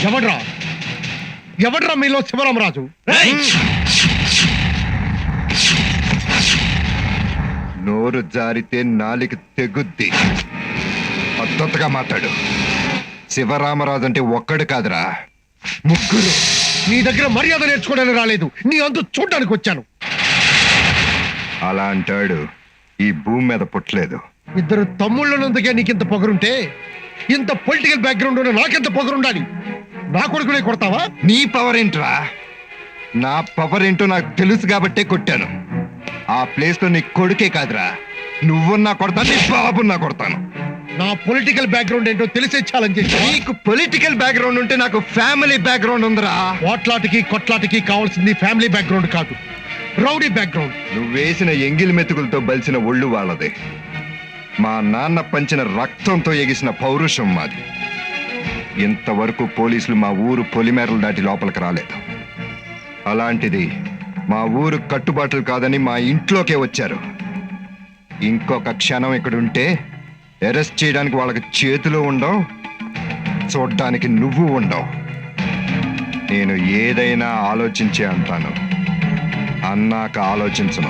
ఎవడ్రా మీలో శివరామరాజు? నోరు జారితే నాలికి తెగుద్ది. పద్ధతిగా మాట్లాడు. శివరామరాజు అంటే ఒక్కడు కాదురా, ముగ్గురు. నీ దగ్గర మర్యాద నేర్చుకోవడానికి రాలేదు, నీ అంతు చూడ్డానికి వచ్చాను. అలా అంటాడు ఈ భూమి మీద పుట్టలేదు. ఇద్దరు తమ్ముళ్ళనందుకే నీకింత పొగరుంటే ఇంత పొలిటికల్ బ్యాక్గ్రౌండ్ ఉన్న నాకెంత పొగరుండాలి? నా కొడుకునే కొడతావా? నీ పవర్ ఏంట్రా? నా పవర్ ఏంటో నాకు తెలుసు కాబట్టే కొట్టాను. ఆ ప్లేస్ లో నీ కొడుకే కాదురా, నువ్వున్నా కొడతాను, నీ బాబున్నా కొడతాను. నా పొలిటికల్ బ్యాక్గ్రౌండ్ ఏంటో తెలిసే ఛాలెంజ్ చేశా. నీకు పొలిటికల్ బ్యాక్గ్రౌండ్ ఉంటే నాకు ఫ్యామిలీ బ్యాక్గ్రౌండ్ ఉందిరా. వాట్లాటికి కొట్లాటికి కావాల్సింది ఫ్యామిలీ బ్యాక్గ్రౌండ్ కాదు, రౌడీ బ్యాక్గ్రౌండ్. నువ్వు వేసిన ఎంగిలి మెతుకులతో బలిసిన ఒళ్ళు వాళ్ళదే. మా నాన్న పంచిన రక్తంతో ఎగిసిన పౌరుషం మాది. ఇంతవరకు పోలీసులు మా ఊరు పొలిమేరలు దాటి లోపలికి రాలేదు. అలాంటిది మా ఊరు కట్టుబాట్లు కాదని మా ఇంట్లోకే వచ్చారు. ఇంకొక క్షణం ఇక్కడ ఉంటే అరెస్ట్ చేయడానికి వాళ్ళకి చేతులు ఉండవు, చూడ్డానికి నువ్వు ఉండవు. నేను ఏదైనా ఆలోచించే అంటాను, అన్నాక ఆలోచించను.